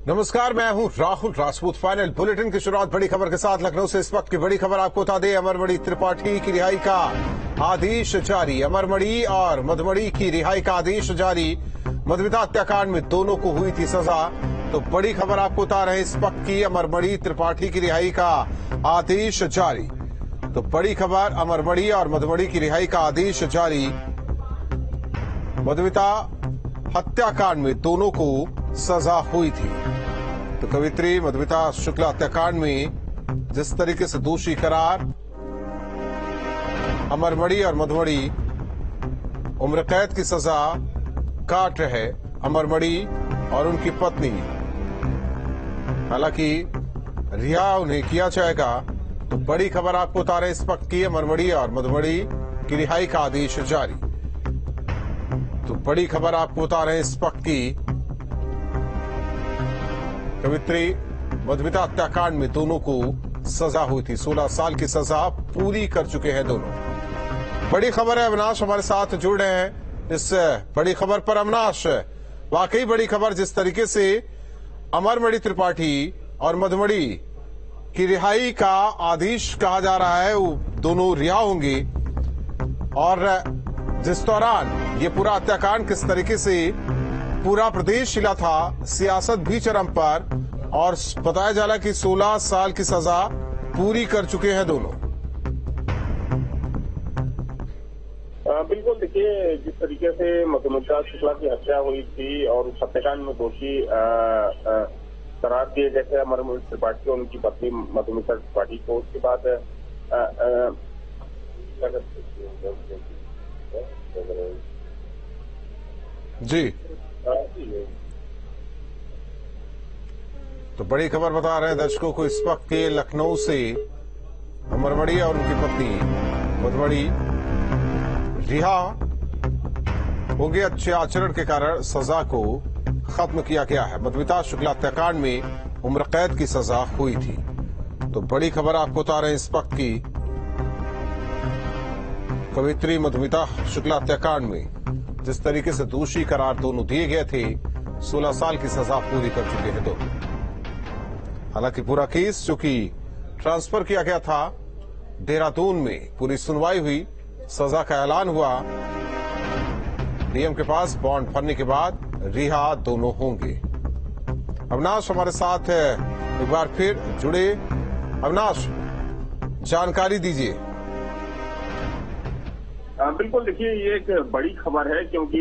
नमस्कार, मैं हूं राहुल राजपूत। फाइनल बुलेटिन की शुरुआत बड़ी खबर के साथ लखनऊ से। इस वक्त की बड़ी खबर आपको बता दें, अमरमणि त्रिपाठी की रिहाई का आदेश जारी। अमरमणि और मधुमणि की रिहाई का आदेश जारी। मधुमिता हत्याकांड में दोनों को हुई थी सजा। तो बड़ी खबर आपको बता रहे हैं इस वक्त की, अमरमणि त्रिपाठी की रिहाई का आदेश जारी। तो बड़ी खबर, अमरमणि और मधुमणि की रिहाई का आदेश जारी। मधुमिता हत्याकांड में दोनों को सजा हुई थी। तो कवित्री मधुमिता शुक्ला हत्याकांड में जिस तरीके से दोषी करार, अमरमणि और मधुमणि उम्र कैद की सजा काट रहे। अमरमणि और उनकी पत्नी, हालांकि रिहा उन्हें किया जाएगा। तो बड़ी खबर आपको बता रहे हैं इस वक्त की, अमरमणि और मधुमणि की रिहाई का आदेश जारी। तो बड़ी खबर आपको बता रहे हैं इस वक्त की, कवित्री मधुमिता हत्याकांड में दोनों को सजा हुई थी। 16 साल की सजा पूरी कर चुके हैं दोनों। बड़ी खबर है, अविनाश हमारे साथ जुड़ रहे हैं इस बड़ी खबर पर। अविनाश, वाकई बड़ी खबर, जिस तरीके से अमरमणि त्रिपाठी और मधुमणि की रिहाई का आदेश कहा जा रहा है, वो दोनों रिहा होंगे। और जिस दौरान ये पूरा हत्याकांड किस तरीके से पूरा प्रदेश हिला था, सियासत भी चरम पर, और बताया जा रहा है कि 16 साल की सजा पूरी कर चुके हैं दोनों। बिल्कुल, देखिए जिस तरीके से मधुमिता शुक्ला की हत्या हुई थी और उस हत्याकांड में दोषी करार दिए गए थे अमरमणि त्रिपाठी और उनकी पत्नी मधुमिता त्रिपाठी को, उसके बाद जी, तो बड़ी खबर बता रहे हैं दर्शकों को इस वक्त के लखनऊ से। अमरमणि और उनकी पत्नी मधुमणि रिहा होंगे। अच्छे आचरण के कारण सजा को खत्म किया गया है। मधुमिता शुक्ला हत्याकांड में उम्र कैद की सजा हुई थी। तो बड़ी खबर आपको बता रहे हैं इस वक्त की, कवित्री मधुमिता शुक्ला हत्याकांड में जिस तरीके से दोषी करार दोनों दिए गए थे, 16 साल की सजा पूरी कर चुके हैं दोनों। हालांकि पूरा केस जो कि ट्रांसफर किया गया था देहरादून में, पूरी सुनवाई हुई, सजा का ऐलान हुआ। डीएम के पास बॉन्ड भरने के बाद रिहा दोनों होंगे। अविनाश हमारे साथ एक बार फिर जुड़े। अविनाश, जानकारी दीजिए। बिल्कुल, देखिए ये एक बड़ी खबर है, क्योंकि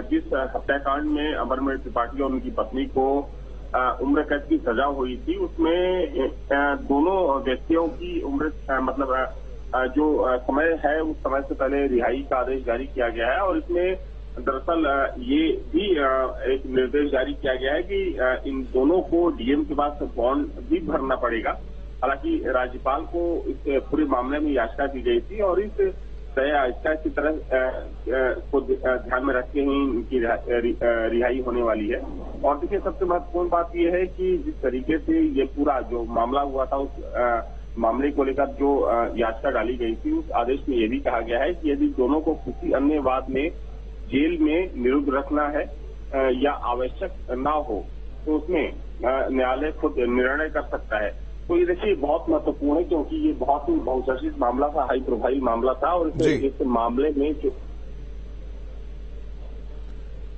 जिस हत्याकांड में अमरमणि त्रिपाठी और उनकी पत्नी को उम्र कैद की सजा हुई थी, उसमें दोनों व्यक्तियों की उम्र जो समय है उस समय से पहले रिहाई का आदेश जारी किया गया है। और इसमें दरअसल ये भी एक निर्देश जारी किया गया है कि इन दोनों को डीएम के पास बॉन्ड भी भरना पड़ेगा। हालांकि राज्यपाल को इस पूरे मामले में याचिका की गई थी और इस याचिका की तरह को ध्यान में रखते ही इनकी रिहाई होने वाली है। और देखिए, सबसे महत्वपूर्ण बात यह है कि जिस तरीके से ये पूरा जो मामला हुआ था, उस मामले को लेकर जो याचिका डाली गई थी, उस आदेश में ये भी कहा गया है कि यदि दोनों को किसी अन्य वाद में जेल में निरुद्ध रखना है या आवश्यक ना हो, तो उसमें न्यायालय खुद निर्णय कर सकता है। तो ये देखिए बहुत महत्वपूर्ण है, क्योंकि ये बहुत ही बहुचर्चित मामला था, हाई प्रोफाइल मामला था। और इस मामले में जो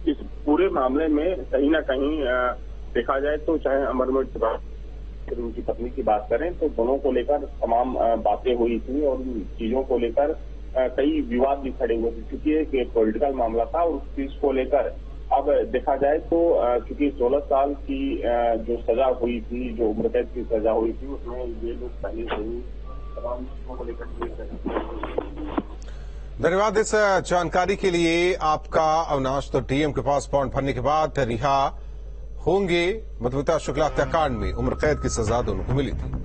इस पूरे मामले में कहीं ना कहीं देखा जाए तो, चाहे अमरमणि त्रिपाठी उनकी पत्नी की बात करें, तो दोनों को लेकर तमाम बातें हुई थी और इन चीजों को लेकर कई विवाद भी खड़े हुए थे, क्योंकि एक पॉलिटिकल मामला था। और उस चीज को लेकर अब देखा जाए तो चूंकि 16 साल की जो सजा हुई थी, जो उम्र कैद की सजा हुई थी, उसमें ये लोग पहले से ही तमाम चीजों को लेकर। धन्यवाद इस जानकारी के लिए आपका अविनाश। तो डीएम के पास बॉन्ड भरने के बाद रिहा होंगे। मधुमिता शुक्ला हत्याकांड में उम्र कैद की सजा दोनों को मिली थी।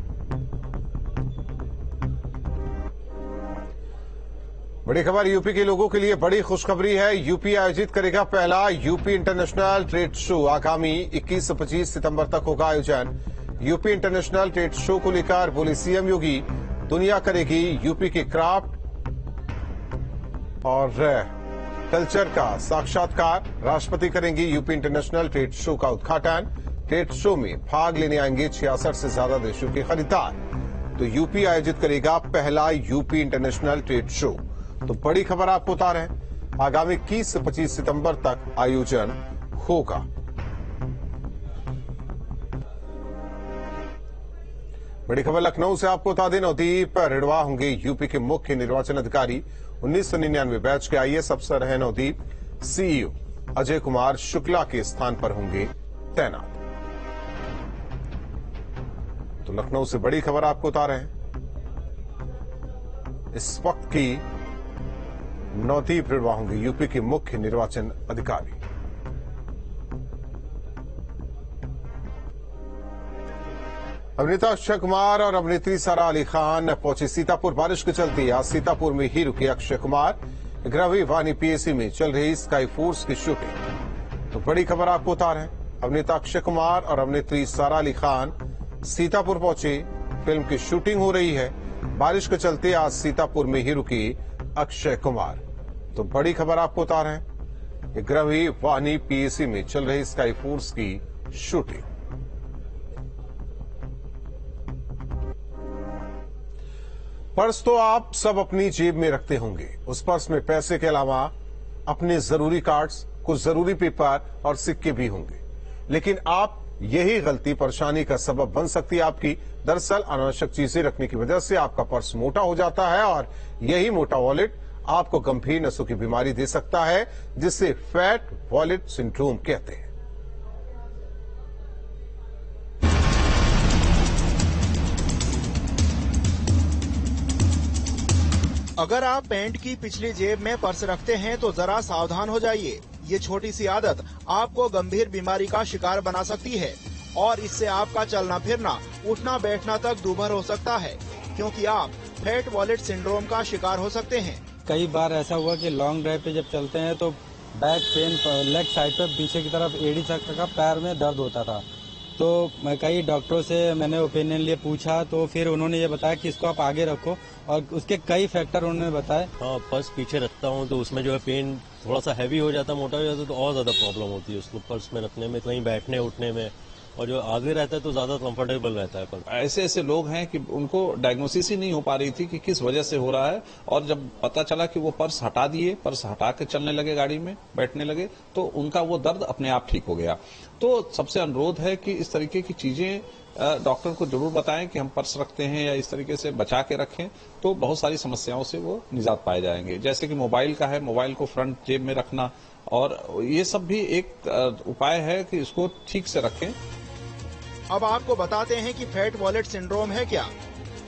बड़ी खबर यूपी के लोगों के लिए बड़ी खुशखबरी है। यूपी आयोजित करेगा पहला यूपी इंटरनेशनल ट्रेड शो। आगामी 21 से 25 सितंबर तक होगा आयोजन। यूपी इंटरनेशनल ट्रेड शो को लेकर बोले सीएम योगी, दुनिया करेगी यूपी के क्राफ्ट और कल्चर का साक्षात्कार। राष्ट्रपति करेंगे यूपी इंटरनेशनल ट्रेड शो का उद्घाटन। ट्रेड शो में भाग लेने आएंगे 66 से ज्यादा देशों के खरीदार। तो यूपी आयोजित करेगा पहला यूपी इंटरनेशनल ट्रेड शो। तो बड़ी खबर आपको बता रहे हैं, आगामी 21 से 25 सितंबर तक आयोजन होगा। बड़ी खबर लखनऊ से आपको बता दें, नवदीप रिढ़वा होंगे यूपी के मुख्य निर्वाचन अधिकारी। 1999 बैच के आईएएस अफसर हैं नवदीप। सीईओ अजय कुमार शुक्ला के स्थान पर होंगे तैनात। तो लखनऊ से बड़ी खबर आपको बता रहे हैं, इस वक्त की नवदीप रिढ़वा होंगे यूपी के मुख्य निर्वाचन अधिकारी। अभिनेता अक्षय कुमार और अभिनेत्री सारा अली खान पहुंचे सीतापुर। बारिश के चलते आज सीतापुर में ही रुके अक्षय कुमार। 11वीं वानी पीएसी में चल रही स्काई फोर्स की शूटिंग। तो बड़ी खबर आपको बता रहे हैं, अभिनेता अक्षय कुमार और अभिनेत्री सारा अली खान सीतापुर पहुंचे। फिल्म की शूटिंग हो रही है। बारिश के चलते आज सीतापुर में ही रुकी अक्षय कुमार। तो बड़ी खबर आपको बता रहे हैं, 11वीं वानी पीएसी में चल रही स्काई फोर्स की शूटिंग। पर्स तो आप सब अपनी जेब में रखते होंगे। उस पर्स में पैसे के अलावा अपने जरूरी कार्ड्स, कुछ जरूरी पेपर और सिक्के भी होंगे। लेकिन आप यही गलती परेशानी का सबब बन सकती है आपकी। दरअसल अनावश्यक चीजें रखने की वजह से आपका पर्स मोटा हो जाता है और यही मोटा वॉलेट आपको गंभीर नसों की बीमारी दे सकता है, जिसे फैट वॉलेट सिंड्रोम कहते हैं। अगर आप पैंट की पिछली जेब में पर्स रखते हैं तो जरा सावधान हो जाइए। ये छोटी सी आदत आपको गंभीर बीमारी का शिकार बना सकती है और इससे आपका चलना फिरना, उठना बैठना तक दूभर हो सकता है, क्योंकि आप फैट वॉलेट सिंड्रोम का शिकार हो सकते हैं। कई बार ऐसा हुआ कि लॉन्ग ड्राइव पे जब चलते हैं तो बैक पेन, लेग साइड पे पीछे की तरफ एड़ी तक का पैर में दर्द होता था। तो मैं कई डॉक्टरों से मैंने ओपिनियन लिए पूछा, तो फिर उन्होंने ये बताया कि इसको आप आगे रखो और उसके कई फैक्टर उन्होंने बताए। हाँ, पर्स पीछे रखता हूँ तो उसमें जो है पेन थोड़ा सा हैवी हो जाता है, मोटा हो जाता है, तो और ज्यादा प्रॉब्लम होती है उसको पर्स में रखने में, कहीं बैठने उठने में। और जो आगे रहता है तो ज्यादा कंफर्टेबल रहता है। पर ऐसे लोग हैं कि उनको डायग्नोसिस ही नहीं हो पा रही थी कि किस वजह से हो रहा है, और जब पता चला कि वो पर्स हटा दिए, पर्स हटा के चलने लगे, गाड़ी में बैठने लगे, तो उनका वो दर्द अपने आप ठीक हो गया। तो सबसे अनुरोध है कि इस तरीके की चीजें डॉक्टर को जरूर बताएं कि हम पर्स रखते हैं या इस तरीके से बचा के रखें, तो बहुत सारी समस्याओं से वो निजात पाए जाएंगे। जैसे कि मोबाइल का है, मोबाइल को फ्रंट जेब में रखना, और ये सब भी एक उपाय है कि इसको ठीक से रखें। अब आपको बताते हैं कि फैट वॉलेट सिंड्रोम है क्या।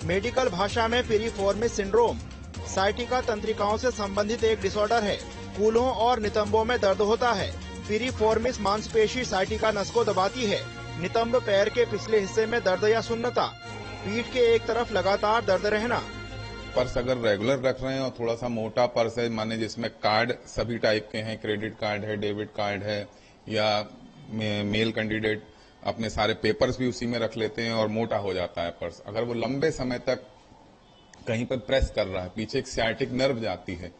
मेडिकल भाषा में पिरिफॉर्मिस सिंड्रोम साइटिका तंत्रिकाओं से संबंधित एक डिसऑर्डर है। कूल्हों और नितंबों में दर्द होता है। पिरिफॉर्मिस मांसपेशी साइटिका नस को दबाती है। नितंब पैर के पिछले हिस्से में दर्द या सुन्नता, पीठ के एक तरफ लगातार दर्द रहना। पर्स अगर रेगुलर रख रहे हैं और थोड़ा सा मोटा पर्स है, माने जिसमें कार्ड सभी टाइप के हैं, क्रेडिट कार्ड है, डेबिट कार्ड है, या मेल कैंडिडेट अपने सारे पेपर्स भी उसी में रख लेते हैं और मोटा हो जाता है पर्स। अगर वो लंबे समय तक कहीं पर प्रेस कर रहा है, पीछे एक सियाटिक नर्व जाती है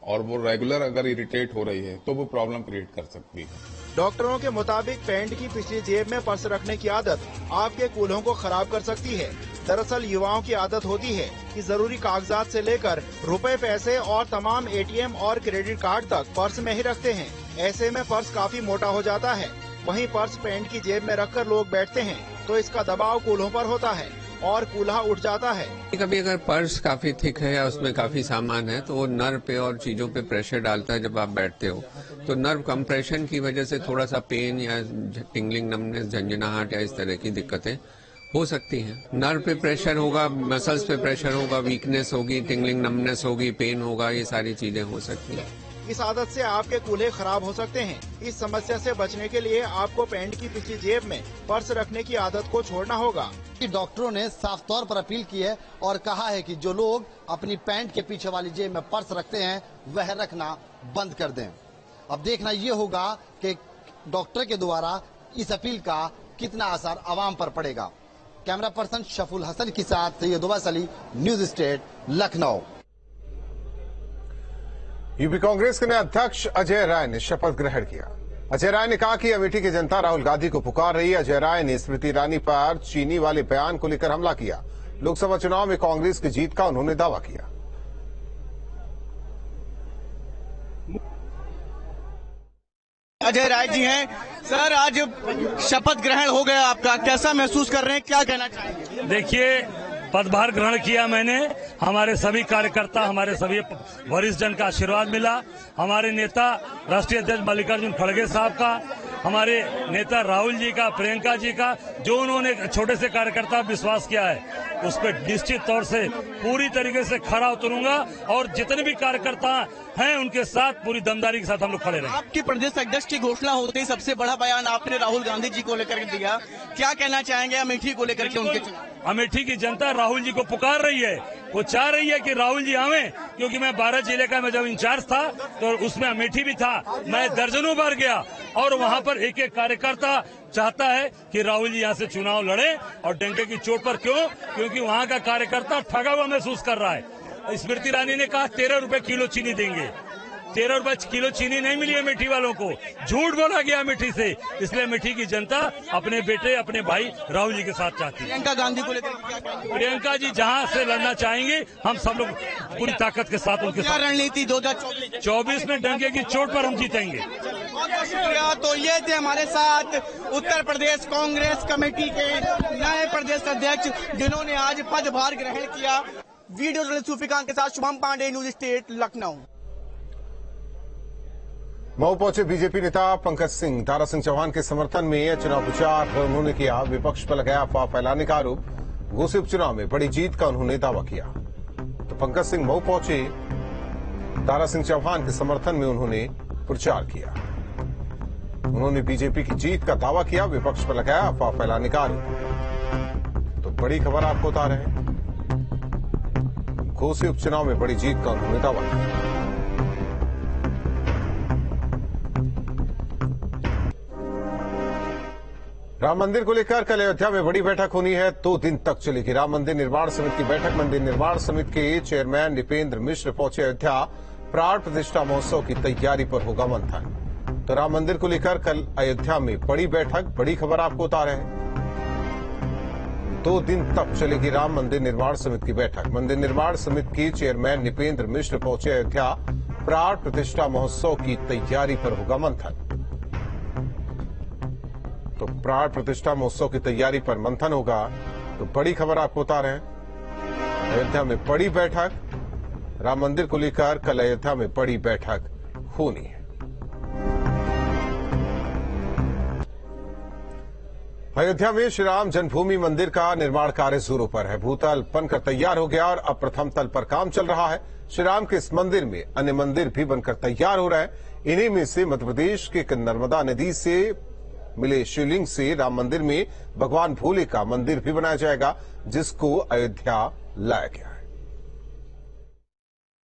और वो रेगुलर अगर इरिटेट हो रही है तो वो प्रॉब्लम क्रिएट कर सकती है। डॉक्टरों के मुताबिक पैंट की पिछली जेब में पर्स रखने की आदत आपके कूल्हों को खराब कर सकती है। दरअसल युवाओं की आदत होती है कि जरूरी कागजात से लेकर रुपए, पैसे और तमाम एटीएम और क्रेडिट कार्ड तक पर्स में ही रखते हैं। ऐसे में पर्स काफी मोटा हो जाता है। वहीं पर्स पैंट की जेब में रखकर लोग बैठते हैं तो इसका दबाव कूल्हों पर होता है और कूल्हा उठ जाता है। कभी अगर पर्स काफी थिक है या उसमें काफी सामान है तो वो नर्व पे और चीजों पे प्रेशर डालता है। जब आप बैठते हो तो नर्व कंप्रेशन की वजह से थोड़ा सा पेन या टिंगलिंग, नमनेस, झंझनाहट या इस तरह की दिक्कतें हो सकती हैं। नर्व पे प्रेशर होगा, मसल्स पे प्रेशर होगा, वीकनेस होगी, टिंगलिंग, नमनेस होगी, पेन होगा, ये सारी चीजें हो सकती हैं। इस आदत से आपके कूल्हे खराब हो सकते हैं। इस समस्या से बचने के लिए आपको पैंट की पिछली जेब में पर्स रखने की आदत को छोड़ना होगा। डॉक्टरों ने साफ तौर पर अपील की है और कहा है कि जो लोग अपनी पैंट के पीछे वाली जेब में पर्स रखते हैं वह रखना बंद कर दें। अब देखना ये होगा कि डॉक्टर के द्वारा इस अपील का कितना असर आवाम पर पड़ेगा। कैमरा पर्सन शफुल हसन के साथ Syed Uvais Ali, news state, Lucknow. UP Congress के नए अध्यक्ष अजय राय ने शपथ ग्रहण किया। अजय राय ने कहा कि अमेठी की जनता राहुल गांधी को पुकार रही है। अजय राय ने स्मृति ईरानी पर चीनी वाले बयान को लेकर हमला किया। लोकसभा चुनाव में कांग्रेस की जीत का उन्होंने दावा किया। अजय राय जी हैं सर, आज शपथ ग्रहण हो गया आपका, कैसा महसूस कर रहे हैं, क्या कहना चाहेंगे? देखिए, पदभार ग्रहण किया मैंने, हमारे सभी कार्यकर्ता, हमारे सभी वरिष्ठ जन का आशीर्वाद मिला। हमारे नेता राष्ट्रीय अध्यक्ष मल्लिकार्जुन खड़गे साहब का, हमारे नेता राहुल जी का, प्रियंका जी का, जो उन्होंने छोटे से कार्यकर्ता विश्वास किया है, उस पर निश्चित तौर से पूरी तरीके से खरा उतरूंगा और जितने भी कार्यकर्ता हैं उनके साथ पूरी दमदारी के साथ हम लोग खड़े रहेंगे। आपके प्रदेश अध्यक्ष की घोषणा होते ही सबसे बड़ा बयान आपने राहुल गांधी जी को लेकर दिया, क्या कहना चाहेंगे अमेठी को लेकर के? उनके अमेठी की जनता राहुल जी को पुकार रही है, वो चाह रही है कि राहुल जी आवे, क्योंकि मैं 12 जिले का मैं जब इंचार्ज था तो उसमें अमेठी भी था, मैं दर्जनों बार गया और वहां पर एक एक कार्यकर्ता चाहता है कि राहुल जी यहां से चुनाव लड़े और डंके की चोट पर। क्यों? क्योंकि वहां का कार्यकर्ता ठगा हुआ महसूस कर रहा है। स्मृति ईरानी ने कहा 13 रुपए किलो चीनी देंगे, 13 रुपए किलो चीनी नहीं मिली अमेठी वालों को, झूठ बोला गया अमेठी से। इसलिए अमेठी की जनता अपने बेटे, अपने भाई राहुल जी के साथ चाहती है। प्रियंका गांधी को लेकर प्रियंका जी जहां से लड़ना चाहेंगे, हम सब लोग पूरी ताकत के साथ उनके साथ। रणनीति 2024 में डंके की चोट पर हम जीतेंगे। बहुत बहुत शुक्रिया। तो ये थे हमारे साथ उत्तर प्रदेश कांग्रेस कमेटी के नए प्रदेश अध्यक्ष जिन्होंने आज पदभार ग्रहण किया। वीडियो जर्नलिस्ट सूफीकांत के साथ शुभम पांडे, न्यूज स्टेट, लखनऊ। मऊ पहुंचे बीजेपी नेता पंकज सिंह। दारा सिंह चौहान के समर्थन में चुनाव प्रचार उन्होंने किया। विपक्ष पर लगाया अफवाह फैलाने का आरोप। घोसी उपचुनाव में बड़ी जीत का उन्होंने दावा किया। तो पंकज सिंह मऊ पहुंचे, दारा सिंह चौहान के समर्थन में उन्होंने प्रचार किया। उन्होंने बीजेपी की जीत का दावा किया। विपक्ष पर लगाया अफवाह फैलाने का आरोप। तो बड़ी खबर आपको बता रहे हैं, घोसी उपचुनाव में बड़ी जीत का उन्होंने दावा किया। राम मंदिर को लेकर कल अयोध्या में बड़ी बैठक होनी है। 2 दिन तक चलेगी राम मंदिर निर्माण समिति की बैठक। मंदिर निर्माण समिति के चेयरमैन नृपेंद्र मिश्र पहुंचे अयोध्या। प्राण प्रतिष्ठा महोत्सव की तैयारी पर होगा मंथन। तो राम मंदिर को लेकर कल अयोध्या में बड़ी बैठक, बड़ी खबर आपको बता रहे हैं। 2 दिन तक चलेगी राम मंदिर निर्माण समिति की बैठक। मंदिर निर्माण समिति की चेयरमैन नृपेंद्र मिश्र पहुंचे अयोध्या। प्राण प्रतिष्ठा महोत्सव की तैयारी पर होगा मंथन। तो प्राण प्रतिष्ठा महोत्सव की तैयारी पर मंथन होगा। तो बड़ी खबर आपको बता रहे हैं, अयोध्या में बड़ी बैठक। राम मंदिर को लेकर कल अयोध्या में बड़ी बैठक होनी है। अयोध्या में श्री राम जन्मभूमि मंदिर का निर्माण कार्य जोरों पर है। भूतल बनकर तैयार हो गया और अब प्रथम तल पर काम चल रहा है। श्री राम के इस मंदिर में अन्य मंदिर भी बनकर तैयार हो रहे हैं। इन्हीं में से मध्य प्रदेश के नर्मदा नदी से मिले शिवलिंग से राम मंदिर में भगवान भोले का मंदिर भी बनाया जाएगा, जिसको अयोध्या लाया गया है।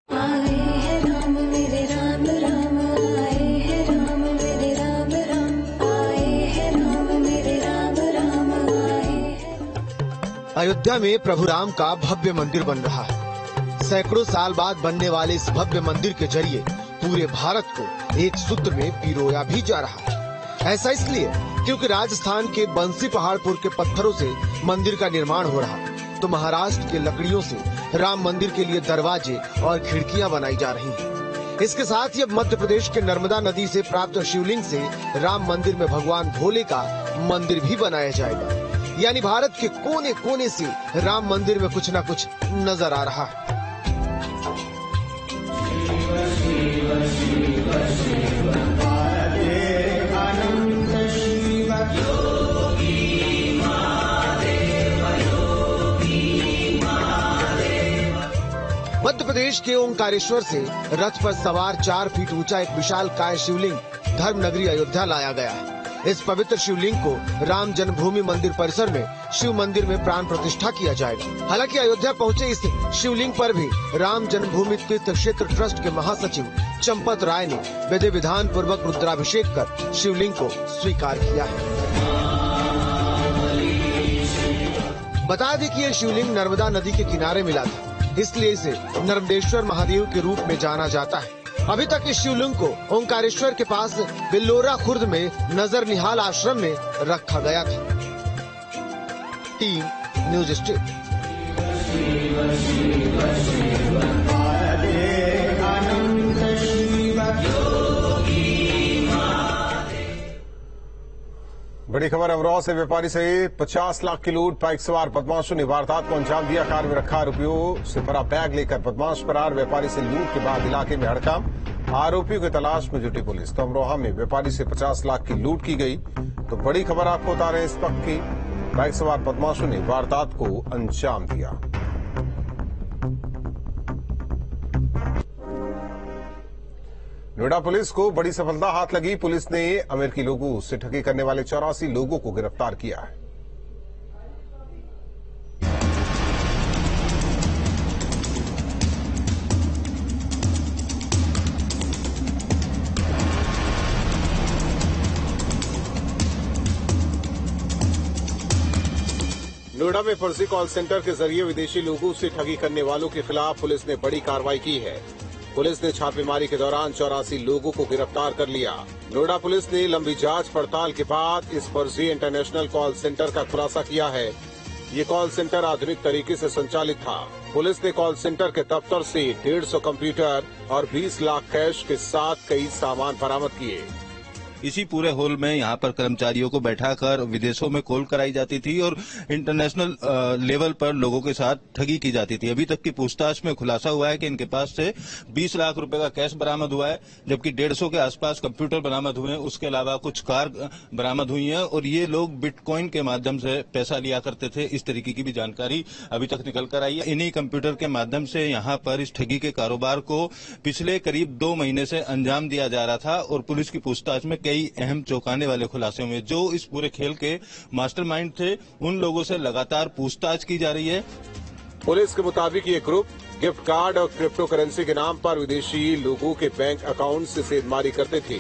आए हैं राम मेरे राम राम, आए हैं राम मेरे राम राम, आए हैं राम मेरे राम राम, आए हैं। अयोध्या में प्रभु राम का भव्य मंदिर बन रहा है। सैकड़ों साल बाद बनने वाले इस भव्य मंदिर के जरिए पूरे भारत को एक सूत्र में पिरोया भी जा रहा है। ऐसा इसलिए क्योंकि राजस्थान के बंसी पहाड़पुर के पत्थरों से मंदिर का निर्माण हो रहा है, तो महाराष्ट्र के लकड़ियों से राम मंदिर के लिए दरवाजे और खिड़कियां बनाई जा रही हैं। इसके साथ ही अब मध्य प्रदेश के नर्मदा नदी से प्राप्त शिवलिंग से राम मंदिर में भगवान भोले का मंदिर भी बनाया जाएगा। यानी भारत के कोने कोने से राम मंदिर में कुछ न कुछ नजर आ रहा है। मध्य प्रदेश के ओंकारेश्वर से रथ पर सवार 4 फीट ऊंचा एक विशाल काय शिवलिंग धर्मनगरी अयोध्या लाया गया है। इस पवित्र शिवलिंग को राम जन्मभूमि मंदिर परिसर में शिव मंदिर में प्राण प्रतिष्ठा किया जाएगा। हालांकि अयोध्या पहुंचे इस शिवलिंग पर भी राम जन्मभूमि तीर्थ क्षेत्र ट्रस्ट के महासचिव चंपत राय ने विधि विधान पूर्वक रुद्राभिषेक कर शिवलिंग को स्वीकार किया है। बता दें कि यह शिवलिंग नर्मदा नदी के किनारे मिला था, इसलिए इसे नर्मदेश्वर महादेव के रूप में जाना जाता है। अभी तक इस शिवलिंग को ओंकारेश्वर के पास बिल्लोरा खुर्द में नजर निहाल आश्रम में रखा गया था। Team news state. बड़ी खबर अमरोहा से व्यापारी से 50 लाख की लूट। बाइक सवार बदमाशों ने वारदात को अंजाम दिया। कार में रखा आरोपियों से भरा बैग लेकर बदमाश फरार। व्यापारी से लूट के बाद इलाके में हड़कंप। आरोपियों की तलाश में जुटी पुलिस। तो अमरोहा में व्यापारी से 50 लाख की लूट की गई। तो बड़ी खबर आपको बता रहे हैं इस वक्त की। बाइक सवार बदमाशों ने वारदात को अंजाम दिया। नोएडा पुलिस को बड़ी सफलता हाथ लगी। पुलिस ने अमेरिकी लोगों से ठगी करने वाले 84 लोगों को गिरफ्तार किया है। नोएडा में फर्जी कॉल सेंटर के जरिए विदेशी लोगों से ठगी करने वालों के खिलाफ पुलिस ने बड़ी कार्रवाई की है। पुलिस ने छापेमारी के दौरान 84 लोगों को गिरफ्तार कर लिया। नोएडा पुलिस ने लंबी जांच पड़ताल के बाद इस फर्जी इंटरनेशनल कॉल सेंटर का खुलासा किया है। ये कॉल सेंटर आधुनिक तरीके से संचालित था। पुलिस ने कॉल सेंटर के दफ्तर से 150 कंप्यूटर और 20 लाख कैश के साथ कई सामान बरामद किए। इसी पूरे हॉल में यहाँ पर कर्मचारियों को बैठाकर विदेशों में कॉल कराई जाती थी और इंटरनेशनल लेवल पर लोगों के साथ ठगी की जाती थी। अभी तक की पूछताछ में खुलासा हुआ है कि इनके पास से 20 लाख रुपए का कैश बरामद हुआ है, जबकि 150 के आसपास कंप्यूटर बरामद हुए हैं। उसके अलावा कुछ कार बरामद हुई है और ये लोग बिटकॉइन के माध्यम से पैसा लिया करते थे। इस तरीके की भी जानकारी अभी तक निकल कर आई है। इन्हीं कंप्यूटर के माध्यम से यहाँ पर इस ठगी के कारोबार को पिछले करीब 2 महीने से अंजाम दिया जा रहा था और पुलिस की पूछताछ में कई अहम चौंकाने वाले खुलासे हुए। जो इस पूरे खेल के मास्टरमाइंड थे उन लोगों से लगातार पूछताछ की जा रही है। पुलिस के मुताबिक ये ग्रुप गिफ्ट कार्ड और क्रिप्टो करेंसी के नाम पर विदेशी लोगों के बैंक अकाउंट से सेधमारी करते थे।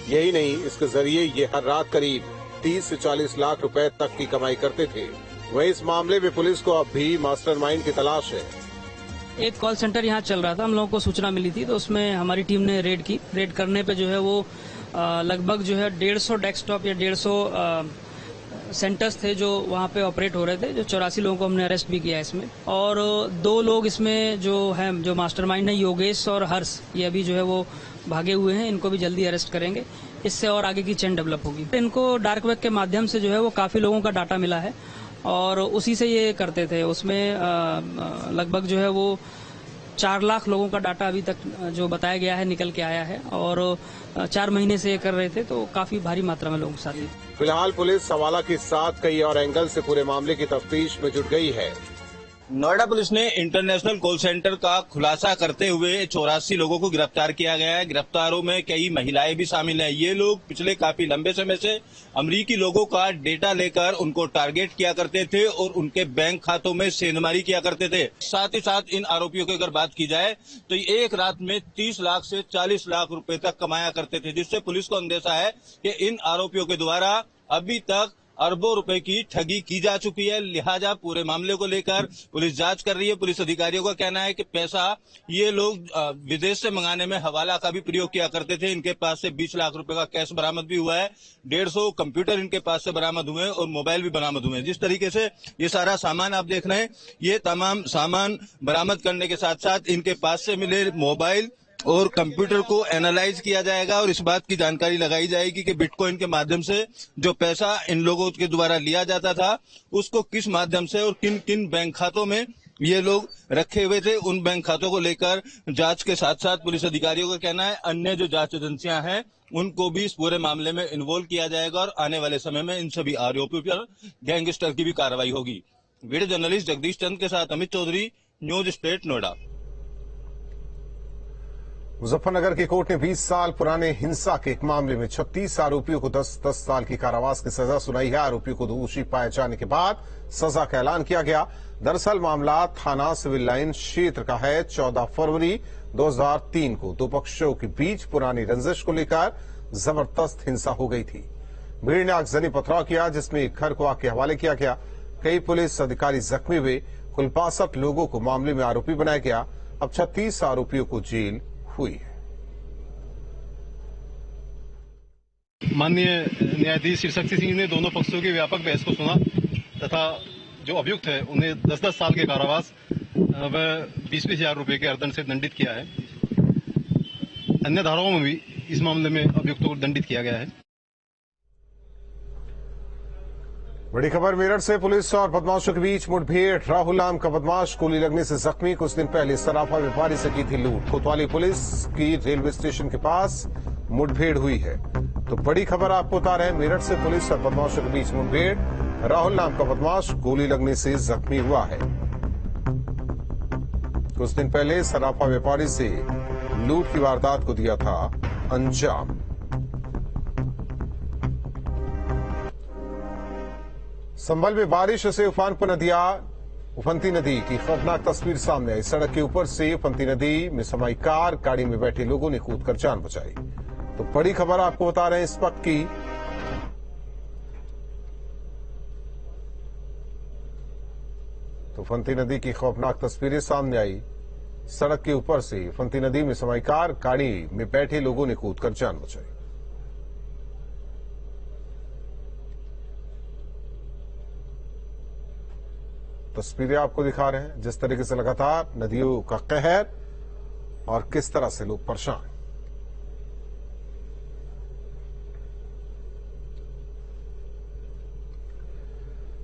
यही नहीं, इसके जरिए ये हर रात करीब 30 से 40 लाख रुपए तक की कमाई करते थे। वहीं इस मामले में पुलिस को अब भी मास्टरमाइंड की तलाश है। एक कॉल सेंटर यहाँ चल रहा था, हम लोगों को सूचना मिली थी, तो उसमें हमारी टीम ने रेड की। रेड करने पे जो है वो लगभग जो है 150 डेस्कटॉप या 150 सेंटर्स थे जो वहाँ पे ऑपरेट हो रहे थे। जो 84 लोगों को हमने अरेस्ट भी किया है इसमें, और 2 लोग इसमें जो है जो मास्टरमाइंड है, योगेश और हर्ष, ये अभी जो है वो भागे हुए हैं। इनको भी जल्दी अरेस्ट करेंगे, इससे और आगे की चेन डेवलप होगी। इनको डार्क वेब के माध्यम से जो है वो काफी लोगों का डाटा मिला है और उसी से ये करते थे। उसमें लगभग जो है वो 4 लाख लोगों का डाटा अभी तक जो बताया गया है निकल के आया है और 4 महीने से ये कर रहे थे, तो काफी भारी मात्रा में लोगों के साथ। फिलहाल पुलिस हवाला के साथ कई और एंगल से पूरे मामले की तफ्तीश में जुट गई है। नोएडा पुलिस ने इंटरनेशनल कॉल सेंटर का खुलासा करते हुए 84 लोगों को गिरफ्तार किया गया है। गिरफ्तारों में कई महिलाएं भी शामिल हैं। ये लोग पिछले काफी लंबे समय से अमेरिकी लोगों का डेटा लेकर उनको टारगेट किया करते थे और उनके बैंक खातों में सेंधमारी किया करते थे। साथ ही साथ इन आरोपियों की अगर बात की जाए तो एक रात में 30 लाख से 40 लाख रुपए तक कमाया करते थे, जिससे पुलिस को अंदेशा है कि इन आरोपियों के द्वारा अभी तक अरबों रुपए की ठगी की जा चुकी है। लिहाजा पूरे मामले को लेकर पुलिस जांच कर रही है। पुलिस अधिकारियों का कहना है कि पैसा ये लोग विदेश से मंगाने में हवाला का भी प्रयोग किया करते थे। इनके पास से 20 लाख रुपए का कैश बरामद भी हुआ है। 150 कंप्यूटर इनके पास से बरामद हुए हैं और मोबाइल भी बरामद हुए हैं। जिस तरीके से ये सारा सामान आप देख रहे हैं, ये तमाम सामान बरामद करने के साथ साथ इनके पास से मिले मोबाइल और कंप्यूटर को एनालाइज किया जाएगा और इस बात की जानकारी लगाई जाएगी कि बिटकॉइन के माध्यम से जो पैसा इन लोगों के द्वारा लिया जाता था उसको किस माध्यम से और किन किन बैंक खातों में ये लोग रखे हुए थे। उन बैंक खातों को लेकर जांच के साथ साथ पुलिस अधिकारियों का कहना है अन्य जो जांच एजेंसियां हैं उनको भी इस पूरे मामले में इन्वॉल्व किया जाएगा और आने वाले समय में इन सभी आरोपियों पर गैंगस्टर की भी कार्रवाई होगी। वीडियो जर्नलिस्ट जगदीश चंद के साथ अमित चौधरी, न्यूज स्टेट नोएडा। मुजफ्फरनगर की कोर्ट ने 20 साल पुराने हिंसा के एक मामले में 36 आरोपियों को 10-10 साल की कारावास की सजा सुनाई है। आरोपियों को दोषी पाए जाने के बाद सजा का ऐलान किया गया। दरअसल मामला थाना सिविल लाइन क्षेत्र का है। 14 फरवरी 2003 को 2 पक्षों के बीच पुरानी रंजिश को लेकर जबरदस्त हिंसा हो गई थी। भीड़ ने आगजनी पथराव किया जिसमें एक घर को आग के हवाले किया गया। कई पुलिस अधिकारी जख्मी हुए। कुल 62 लोगों को मामले में आरोपी बनाया गया। अब 36 आरोपियों को जेल हुई है। माननीय न्यायाधीश श्री शक्ति सिंह ने दोनों पक्षों की व्यापक बहस को सुना तथा जो अभियुक्त है उन्हें 10-10 साल के कारावास व 20-20 हजार रुपए के अर्थदंड से दंडित किया है। अन्य धाराओं में भी इस मामले में अभियुक्तों को दंडित किया गया है। बड़ी खबर मेरठ से, पुलिस और बदमाशों के बीच मुठभेड़। राहुल नाम का बदमाश गोली लगने से जख्मी। कुछ दिन पहले सराफा व्यापारी से की थी लूट। कोतवाली पुलिस की रेलवे स्टेशन के पास मुठभेड़ हुई है। तो बड़ी खबर आपको बता रहे हैं, मेरठ से पुलिस और बदमाशों के बीच मुठभेड़। राहुल नाम का बदमाश गोली लगने से जख्मी हुआ है। कुछ दिन पहले सराफा व्यापारी से लूट की वारदात को दिया था अंजाम। संभल में बारिश से उफनती नदी की खौफनाक तस्वीर सामने आई। सड़क के ऊपर से उफनती नदी में समाई कार, गाड़ी में बैठे लोगों ने कूदकर जान बचाई। तो बड़ी खबर आपको बता रहे हैं इस वक्त की। तो उफनती नदी की खौफनाक तस्वीरें सामने आई। सड़क के ऊपर से उफनती नदी में समाई कार, गाड़ी में बैठे लोगों ने कूदकर जान बचाई। तस्वीरें आपको दिखा रहे हैं जिस तरीके से लगातार नदियों का कहर और किस तरह से लोग परेशान।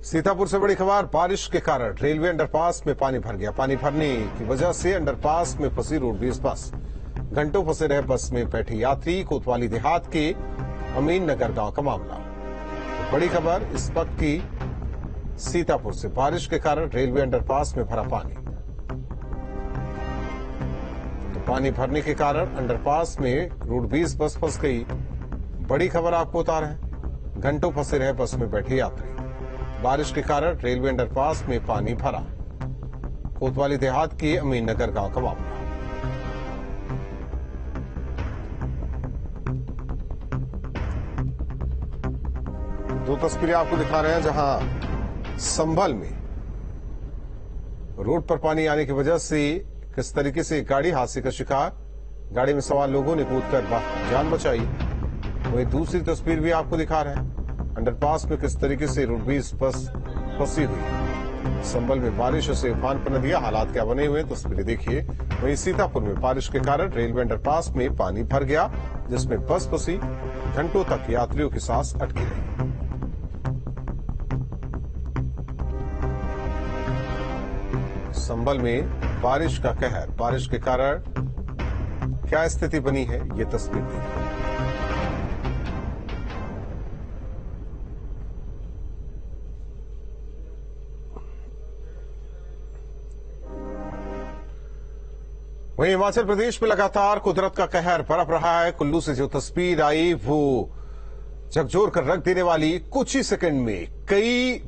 सीतापुर से बड़ी खबर, बारिश के कारण रेलवे अंडरपास में पानी भर गया। पानी भरने की वजह से अंडरपास में फंसी रोडवेज बस। घंटों फंसे रहे बस में बैठे यात्री। कोतवाली देहात के अमीन नगर गांव का मामला। तो बड़ी खबर इस वक्त की सीतापुर से, बारिश के कारण रेलवे अंडरपास में भरा पानी। तो पानी भरने के कारण अंडरपास में रोडवेज बस फंस गई। बड़ी खबर आपको बता रहे हैं, घंटों फंसे रहे बस में बैठे यात्री। बारिश के कारण रेलवे अंडरपास में पानी भरा। कोतवाली देहात के अमीन नगर गांव का मामला। दो तस्वीरें आपको दिखा रहे हैं जहां संभल में रोड पर पानी आने की वजह से किस तरीके से गाड़ी हादसे का शिकार। गाड़ी में सवार लोगों ने कूदकर जान बचाई। वही दूसरी तस्वीर भी आपको दिखा रहे हैं, अंडरपास में किस तरीके से रोडवेज बस फंसी हुई। संभल में बारिश से उफान पर नदियां, हालात क्या बने हुए तस्वीरें देखिए। वहीं सीतापुर में बारिश के कारण रेलवे अंडरपास में पानी भर गया, जिसमें बस फंसी। घंटों तक यात्रियों की सांस अटकी रही। संभल में बारिश का कहर, बारिश के कारण क्या स्थिति बनी है, ये तस्वीर देखिए। वहीं हिमाचल प्रदेश में लगातार कुदरत का कहर बरप रहा है। कुल्लू से जो तस्वीर आई वो झकझोर कर रख देने वाली। कुछ ही सेकंड में कई